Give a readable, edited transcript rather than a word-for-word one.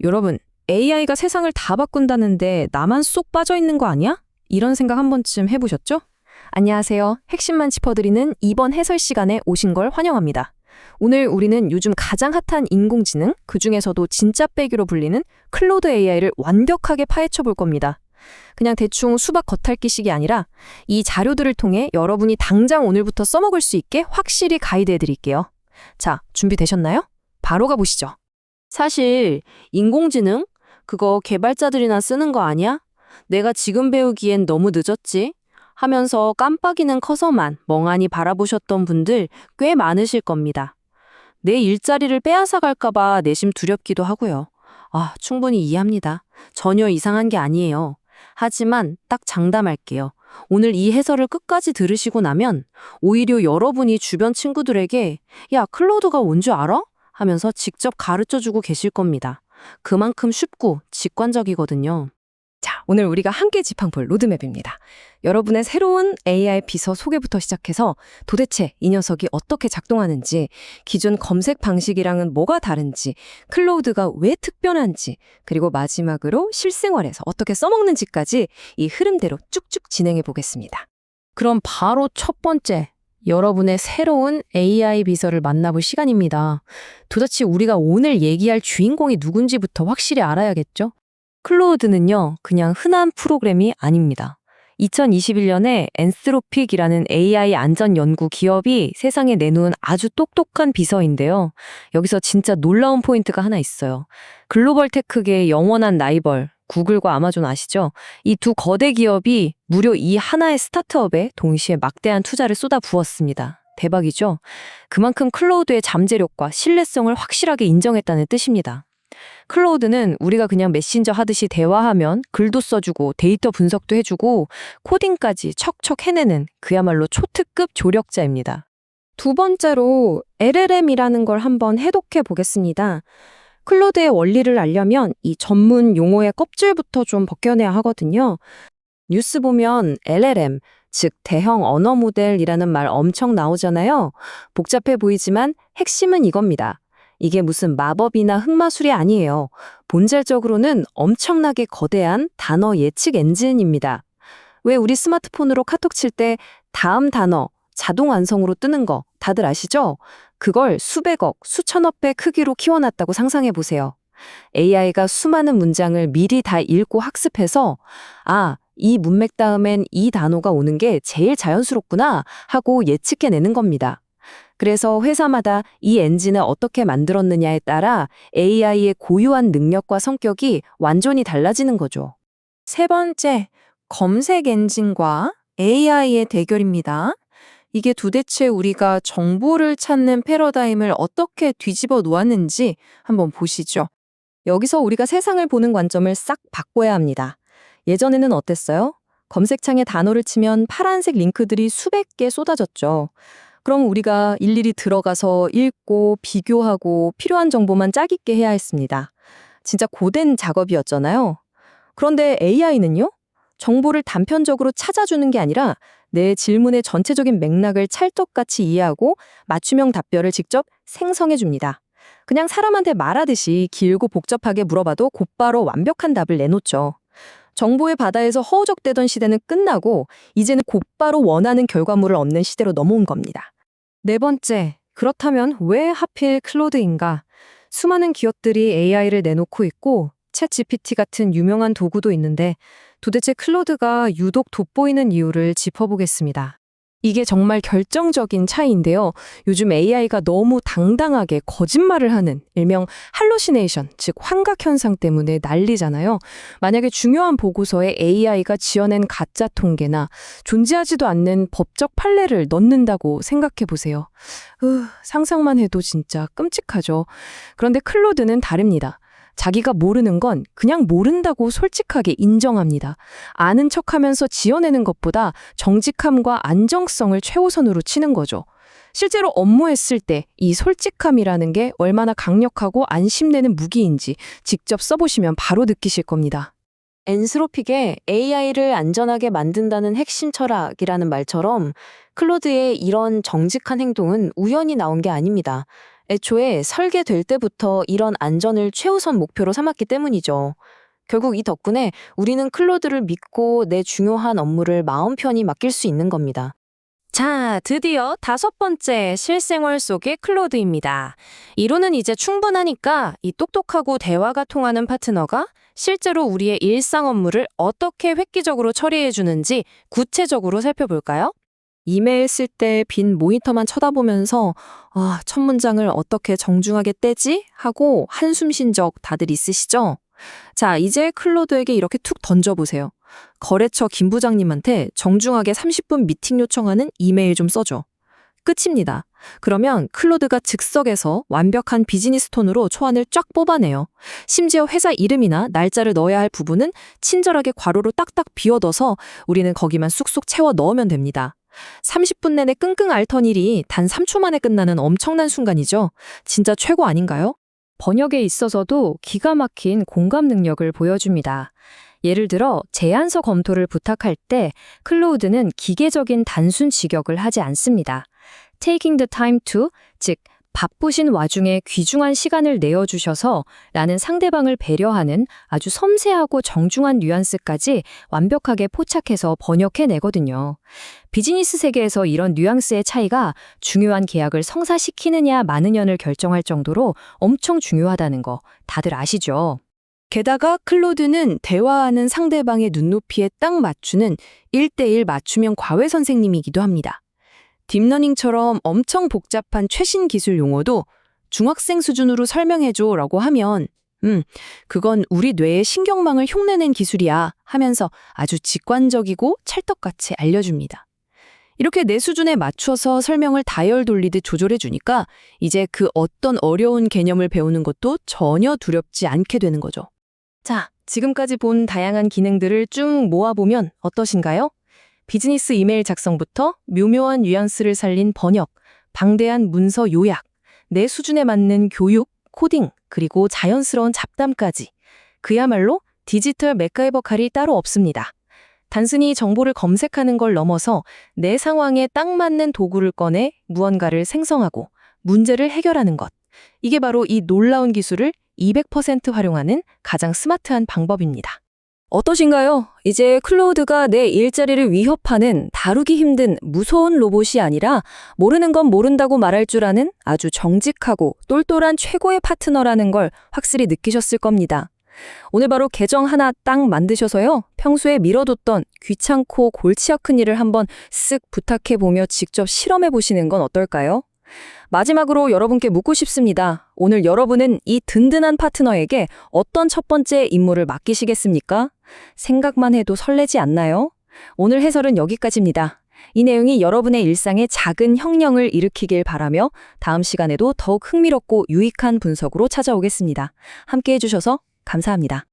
여러분, AI가 세상을 다 바꾼다는데 나만 쏙 빠져 있는 거 아니야? 이런 생각 한 번쯤 해보셨죠? 안녕하세요. 핵심만 짚어드리는 이번 해설 시간에 오신 걸 환영합니다. 오늘 우리는 요즘 가장 핫한 인공지능, 그중에서도 진짜 빼기로 불리는 클로드 AI를 완벽하게 파헤쳐 볼 겁니다. 그냥 대충 수박 겉핥기식이 아니라 이 자료들을 통해 여러분이 당장 오늘부터 써먹을 수 있게 확실히 가이드해 드릴게요. 자, 준비되셨나요? 바로 가보시죠. 사실 인공지능? 그거 개발자들이나 쓰는 거 아니야? 내가 지금 배우기엔 너무 늦었지? 하면서 깜빡이는 커서만 멍하니 바라보셨던 분들 꽤 많으실 겁니다. 내 일자리를 빼앗아 갈까봐 내심 두렵기도 하고요. 충분히 이해합니다. 전혀 이상한 게 아니에요. 하지만 딱 장담할게요. 오늘 이 해설을 끝까지 들으시고 나면 오히려 여러분이 주변 친구들에게 야, 클로드가 뭔 줄 알아? 하면서 직접 가르쳐주고 계실 겁니다. 그만큼 쉽고 직관적이거든요. 자, 오늘 우리가 함께 짚어볼 로드맵입니다. 여러분의 새로운 AI 비서 소개부터 시작해서 도대체 이 녀석이 어떻게 작동하는지, 기존 검색 방식이랑은 뭐가 다른지, 클로우드가 왜 특별한지, 그리고 마지막으로 실생활에서 어떻게 써먹는지까지 이 흐름대로 쭉쭉 진행해 보겠습니다. 그럼 바로 첫 번째, 여러분의 새로운 AI 비서를 만나볼 시간입니다. 도대체 우리가 오늘 얘기할 주인공이 누군지부터 확실히 알아야겠죠? 클로우드는요, 그냥 흔한 프로그램이 아닙니다. 2021년에 엔스로픽이라는 AI 안전 연구 기업이 세상에 내놓은 아주 똑똑한 비서인데요. 여기서 진짜 놀라운 포인트가 하나 있어요. 글로벌 테크계의 영원한 라이벌, 구글과 아마존 아시죠? 이 두 거대 기업이 무려 이 하나의 스타트업에 동시에 막대한 투자를 쏟아부었습니다. 대박이죠? 그만큼 클로우드의 잠재력과 신뢰성을 확실하게 인정했다는 뜻입니다. 클로우드는 우리가 그냥 메신저 하듯이 대화하면 글도 써주고 데이터 분석도 해주고 코딩까지 척척 해내는 그야말로 초특급 조력자입니다. 두 번째로 LLM이라는 걸 한번 해독해 보겠습니다. 클로드의 원리를 알려면 이 전문 용어의 껍질부터 좀 벗겨내야 하거든요. 뉴스 보면 LLM, 즉 대형 언어 모델이라는 말 엄청 나오잖아요. 복잡해 보이지만 핵심은 이겁니다. 이게 무슨 마법이나 흑마술이 아니에요. 본질적으로는 엄청나게 거대한 단어 예측 엔진입니다. 왜 우리 스마트폰으로 카톡 칠 때 다음 단어 자동 완성으로 뜨는 거 다들 아시죠? 그걸 수백억, 수천억 배 크기로 키워놨다고 상상해 보세요. AI가 수많은 문장을 미리 다 읽고 학습해서 이 문맥 다음엔 이 단어가 오는 게 제일 자연스럽구나 하고 예측해내는 겁니다. 그래서 회사마다 이 엔진을 어떻게 만들었느냐에 따라 AI의 고유한 능력과 성격이 완전히 달라지는 거죠. 세 번째, 검색 엔진과 AI의 대결입니다. 이게 도대체 우리가 정보를 찾는 패러다임을 어떻게 뒤집어 놓았는지 한번 보시죠. 여기서 우리가 세상을 보는 관점을 싹 바꿔야 합니다. 예전에는 어땠어요? 검색창에 단어를 치면 파란색 링크들이 수백 개 쏟아졌죠. 그럼 우리가 일일이 들어가서 읽고 비교하고 필요한 정보만 짜깁게 해야 했습니다. 진짜 고된 작업이었잖아요. 그런데 AI는요? 정보를 단편적으로 찾아주는 게 아니라 내 질문의 전체적인 맥락을 찰떡같이 이해하고 맞춤형 답변을 직접 생성해 줍니다. 그냥 사람한테 말하듯이 길고 복잡하게 물어봐도 곧바로 완벽한 답을 내놓죠. 정보의 바다에서 허우적대던 시대는 끝나고 이제는 곧바로 원하는 결과물을 얻는 시대로 넘어온 겁니다. 네 번째, 그렇다면 왜 하필 클로드인가? 수많은 기업들이 AI를 내놓고 있고 챗GPT 같은 유명한 도구도 있는데 도대체 클로드가 유독 돋보이는 이유를 짚어보겠습니다. 이게 정말 결정적인 차이인데요. 요즘 AI가 너무 당당하게 거짓말을 하는 일명 할루시네이션, 즉 환각 현상 때문에 난리잖아요. 만약에 중요한 보고서에 AI가 지어낸 가짜 통계나 존재하지도 않는 법적 판례를 넣는다고 생각해 보세요. 상상만 해도 진짜 끔찍하죠. 그런데 클로드는 다릅니다. 자기가 모르는 건 그냥 모른다고 솔직하게 인정합니다. 아는 척하면서 지어내는 것보다 정직함과 안정성을 최우선으로 치는 거죠. 실제로 업무했을 때 이 솔직함이라는 게 얼마나 강력하고 안심되는 무기인지 직접 써보시면 바로 느끼실 겁니다. 엔스로픽의 AI를 안전하게 만든다는 핵심 철학이라는 말처럼 클로드의 이런 정직한 행동은 우연히 나온 게 아닙니다. 애초에 설계될 때부터 이런 안전을 최우선 목표로 삼았기 때문이죠. 결국 이 덕분에 우리는 클로드를 믿고 내 중요한 업무를 마음 편히 맡길 수 있는 겁니다. 자, 드디어 5번째 실생활 속의 클로드입니다. 이론은 이제 충분하니까 이 똑똑하고 대화가 통하는 파트너가 실제로 우리의 일상 업무를 어떻게 획기적으로 처리해 주는지 구체적으로 살펴볼까요? 이메일 쓸 때 빈 모니터만 쳐다보면서 첫 문장을 어떻게 정중하게 떼지? 하고 한숨 쉰 적 다들 있으시죠? 자, 이제 클로드에게 이렇게 툭 던져보세요. 거래처 김 부장님한테 정중하게 30분 미팅 요청하는 이메일 좀 써줘. 끝입니다. 그러면 클로드가 즉석에서 완벽한 비즈니스 톤으로 초안을 쫙 뽑아내요. 심지어 회사 이름이나 날짜를 넣어야 할 부분은 친절하게 괄호로 딱딱 비워둬서 우리는 거기만 쑥쑥 채워 넣으면 됩니다. 30분 내내 끙끙 앓던 일이 단 3초 만에 끝나는 엄청난 순간이죠. 진짜 최고 아닌가요? 번역에 있어서도 기가 막힌 공감 능력을 보여줍니다. 예를 들어 제안서 검토를 부탁할 때 클로우드는 기계적인 단순 직역을 하지 않습니다. Taking the time to, 즉 바쁘신 와중에 귀중한 시간을 내어주셔서 라는 상대방을 배려하는 아주 섬세하고 정중한 뉘앙스까지 완벽하게 포착해서 번역해내거든요. 비즈니스 세계에서 이런 뉘앙스의 차이가 중요한 계약을 성사시키느냐 마느냐를 결정할 정도로 엄청 중요하다는 거 다들 아시죠? 게다가 클로드는 대화하는 상대방의 눈높이에 딱 맞추는 1대1 맞춤형 과외 선생님이기도 합니다. 딥러닝처럼 엄청 복잡한 최신 기술 용어도 중학생 수준으로 설명해줘라고 하면 그건 우리 뇌의 신경망을 흉내낸 기술이야 하면서 아주 직관적이고 찰떡같이 알려줍니다. 이렇게 내 수준에 맞춰서 설명을 다이얼 돌리듯 조절해주니까 이제 그 어떤 어려운 개념을 배우는 것도 전혀 두렵지 않게 되는 거죠. 자, 지금까지 본 다양한 기능들을 쭉 모아보면 어떠신가요? 비즈니스 이메일 작성부터 묘묘한 뉘앙스를 살린 번역, 방대한 문서 요약, 내 수준에 맞는 교육, 코딩, 그리고 자연스러운 잡담까지. 그야말로 디지털 맥가이버 칼이 따로 없습니다. 단순히 정보를 검색하는 걸 넘어서 내 상황에 딱 맞는 도구를 꺼내 무언가를 생성하고 문제를 해결하는 것. 이게 바로 이 놀라운 기술을 200% 활용하는 가장 스마트한 방법입니다. 어떠신가요? 이제 클로우드가 내 일자리를 위협하는 다루기 힘든 무서운 로봇이 아니라 모르는 건 모른다고 말할 줄 아는 아주 정직하고 똘똘한 최고의 파트너라는 걸 확실히 느끼셨을 겁니다. 오늘 바로 계정 하나 딱 만드셔서요. 평소에 미뤄뒀던 귀찮고 골치 아픈 일을 한번 쓱 부탁해보며 직접 실험해보시는 건 어떨까요? 마지막으로 여러분께 묻고 싶습니다. 오늘 여러분은 이 든든한 파트너에게 어떤 첫 번째 임무를 맡기시겠습니까? 생각만 해도 설레지 않나요? 오늘 해설은 여기까지입니다. 이 내용이 여러분의 일상에 작은 혁명을 일으키길 바라며 다음 시간에도 더욱 흥미롭고 유익한 분석으로 찾아오겠습니다. 함께 해주셔서 감사합니다.